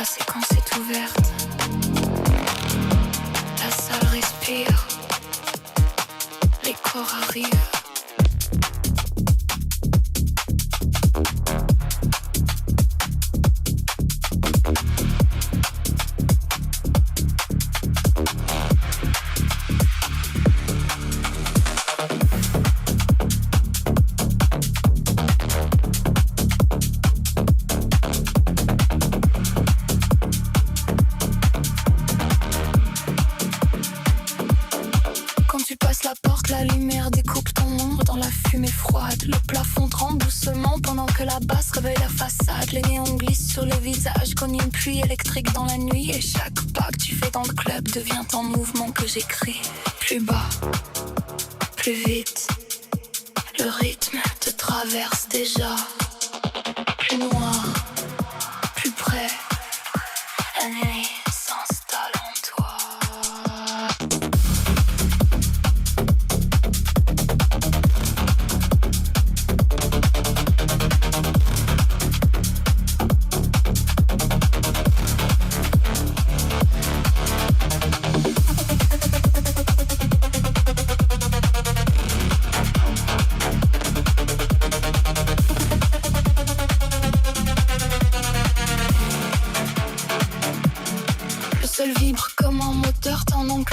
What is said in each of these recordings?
La séquence est ouverte. La salle respire. Les corps arrivent. Le plafond tremble doucement pendant que la basse réveille la façade. Les néons glissent sur les visages comme une pluie électrique dans la nuit. Et chaque pas que tu fais dans le club devient un mouvement que j'écris. Plus bas, plus vite, le rythme te traverse déjà. Plus noir, plus près, la nuit s'installe en toi.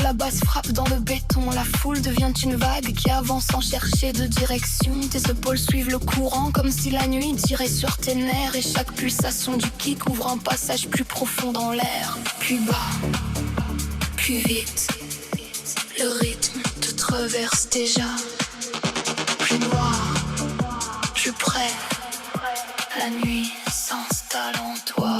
La basse frappe dans le béton, la foule devient une vague qui avance sans chercher de direction. Tes épaules suivent le courant comme si la nuit tirait sur tes nerfs. Et chaque pulsation du kick ouvre un passage plus profond dans l'air. Plus bas, plus vite, le rythme te traverse déjà. Plus noir, plus près, la nuit s'installe en toi.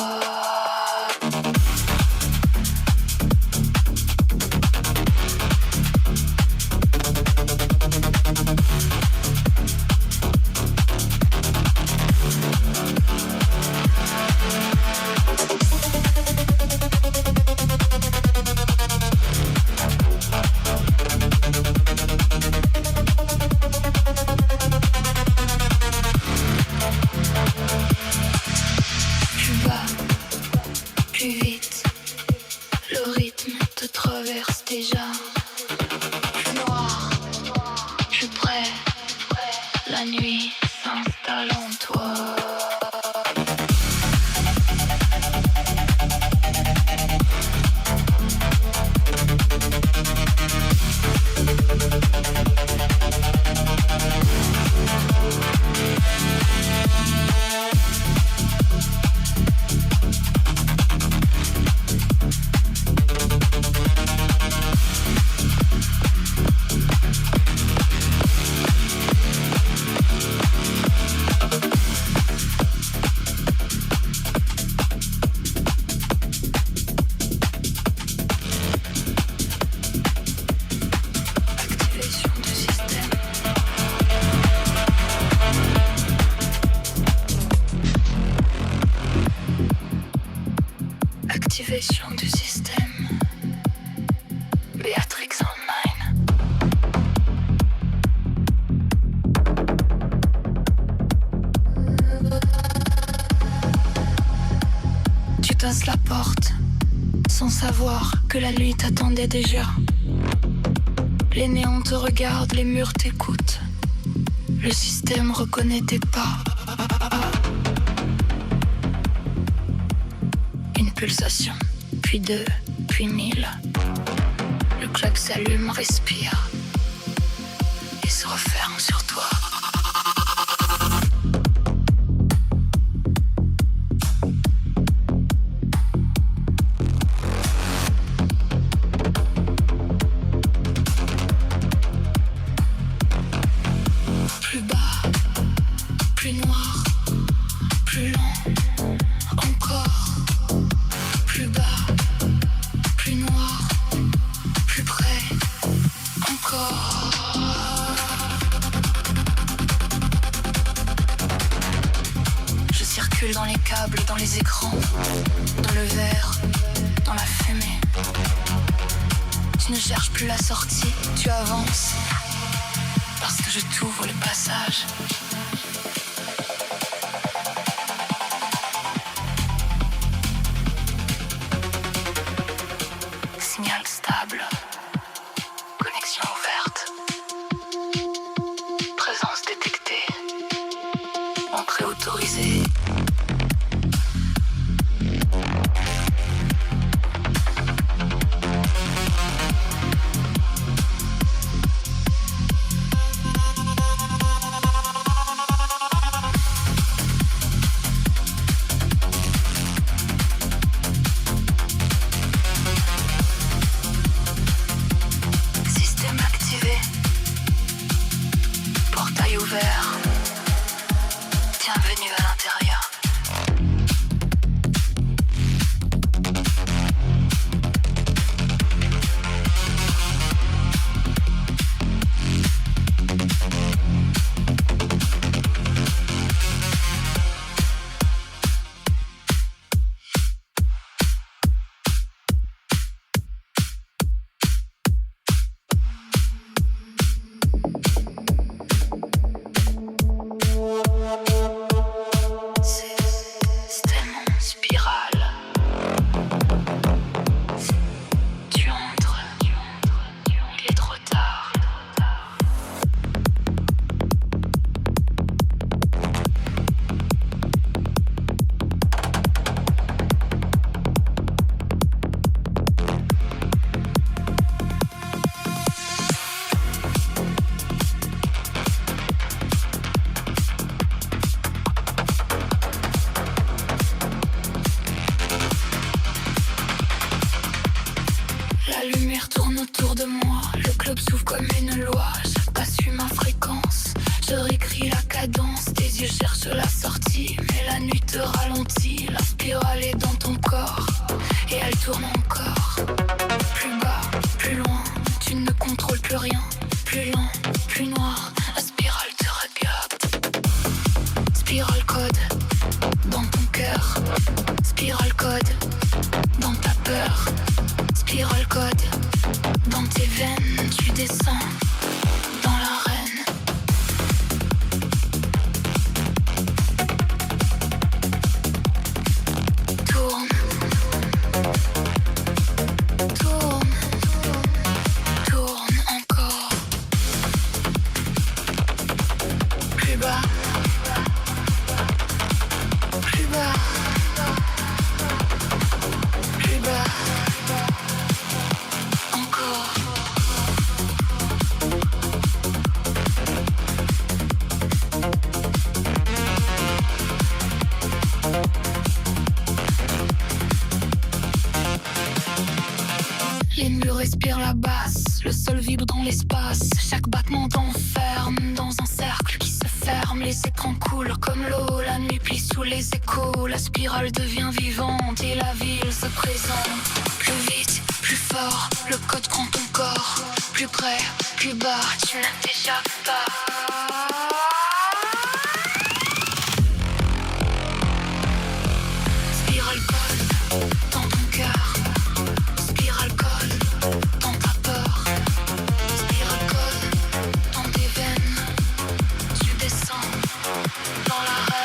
La porte sans savoir que la nuit t'attendait déjà. Les néons te regardent, les murs t'écoutent. Le système reconnaît tes pas. Une pulsation, puis deux, puis mille. Le club s'allume, respire et se referme sur toi. Dans les câbles, dans les écrans, dans le verre, dans la fumée. Tu ne cherches plus la sortie, tu avances parce que je t'ouvre le passage. signal stable. Connexion ouverte. Présence détectée. Entrée autorisée. Bienvenue à l'intérieur. La lumière tourne autour de moi, le club s'ouvre comme une loi. Chaque pas suit ma fréquence, je réécris la cadence. Tes yeux cherchent la sortie, mais la nuit te ralentit. La spirale est dans ton corps, et elle tourne encore. Plus bas, plus loin, tu ne contrôles plus rien. Plus lent, plus noir, la spirale te regarde. Spirale code, dans ton cœur. Spirale code, dans ta peur. Spirale code, dans tes veines, tu descends dans l'arène. Tourne, tourne, tourne encore. Plus bas, plus bas, plus bas. Les murs respirent la basse, le sol vibre dans l'espace. Chaque battement t'enferme dans un cercle qui se ferme. Les écrans coulent comme l'eau, la nuit plie sous les échos. La spirale devient vivante et la ville se présente. Plus vite, plus fort, le code prend ton corps. Plus près, plus bas, tu n'aimes déjà pas. Spirale code, dans ton cœur. Spirale code, dans ta peur. Spirale code, dans tes veines. Tu descends dans l'arène.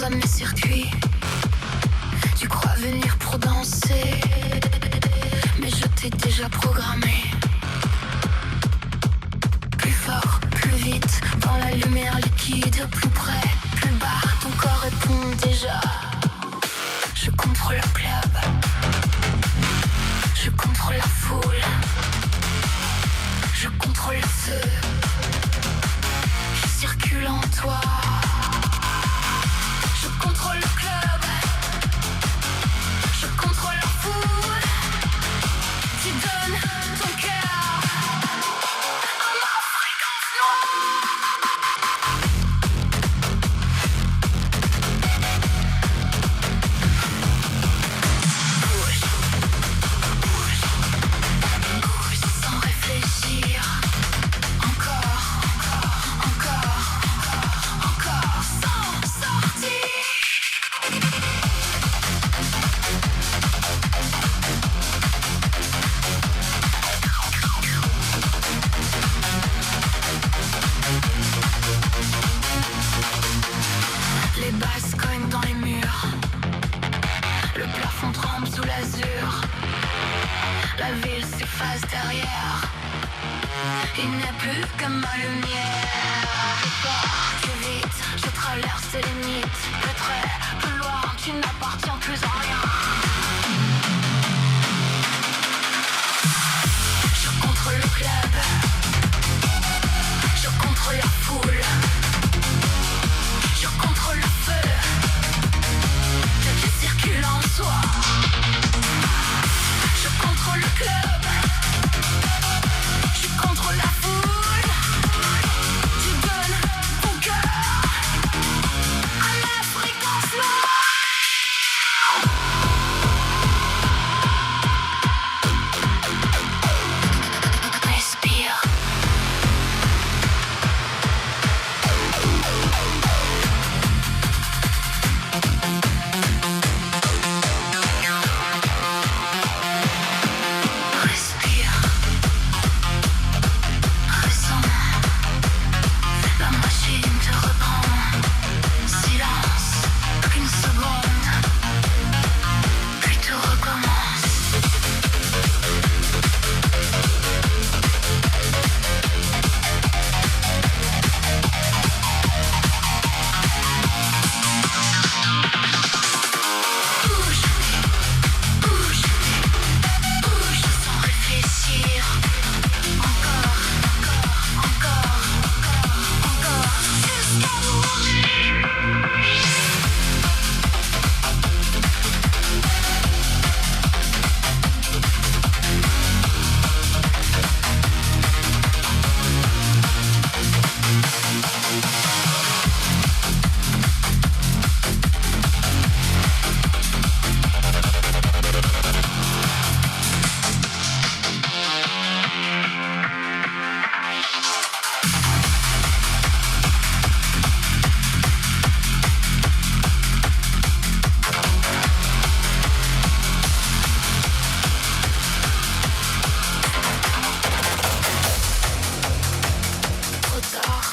à mes circuits. Tu crois venir pour danser, mais je t'ai déjà programmé. Plus fort, plus vite, dans la lumière liquide. Plus près, plus bas, ton corps répond déjà. Je contrôle le club, je contrôle la foule, je contrôle le feu, je circule en toi. Je contrôle le club, je contrôle la foule. Tu donnes ton cœur à ma fréquence Bouge, bouge, bouge sans réfléchir. Encore, encore, encore, encore sans sortir. Les basses cognent dans les murs. Le plafond tremble sous l'azur. La ville s'efface derrière. Il n'y a plus que ma lumière. Je pars plus vite, je traverse les limites. Plus près, plus loin, tu n'appartiens plus à rien. Je contrôle le club, je contrôle la foule, je contrôle le feu qui circule en soi. Je contrôle le club, je contrôle la foule. Tu donnes ton cœur à la fréquence noire. Respire. Respire. Ressens. La machine te reprend. Silence. Qu'une seconde. Puis tout recommence. Bouge, bouge, bouge sans réfléchir. Encore, encore, encore, encore, jusqu'à mourir. Trop tard.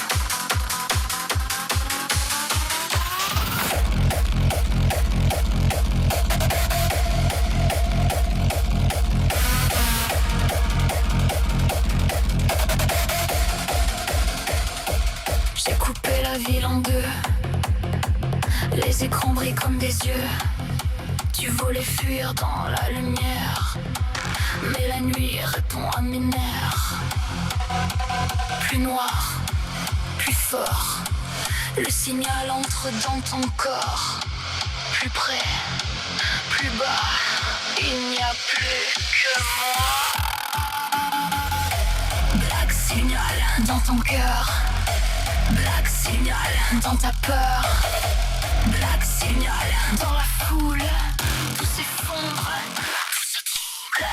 J'ai coupé la ville en deux. Les écrans brillent comme des yeux. Tu voulais fuir dans la lumière, mais la nuit répond à mes nerfs. Plus noir, plus fort. Le signal entre dans ton corps. Plus près, plus bas. Il n'y a plus que moi. Black signal dans ton cœur. Black signal dans ta peur. Black signal dans la foule. Tout s'effondre, tout se trouble.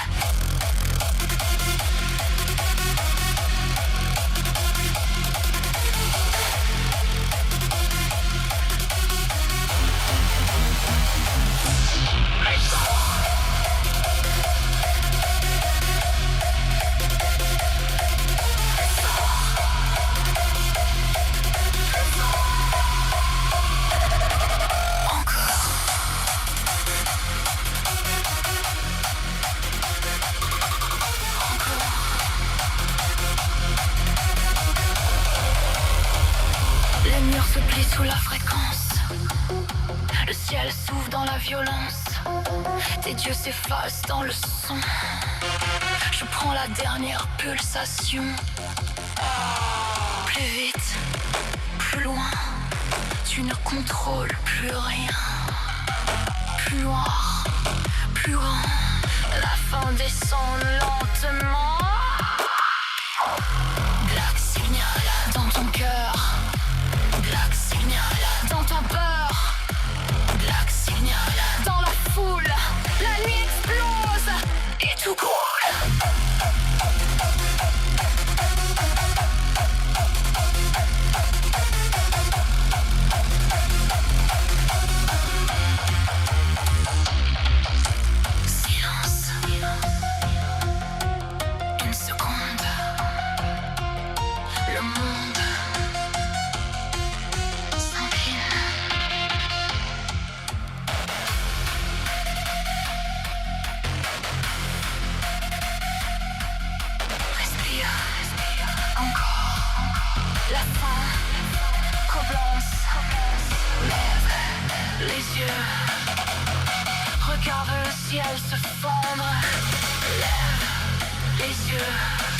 Le ciel s'ouvre dans la violence. Tes dieux s'effacent dans le son. Je prends la dernière pulsation. Plus vite, plus loin. Tu ne contrôles plus rien. Plus noir, plus grand. La fin descend lentement. Black signal dans ton cœur. Black signal dans ta peur. Black signal dans la foule. La nuit explose et tout coule. Regarde le ciel se fondre. Lève les yeux.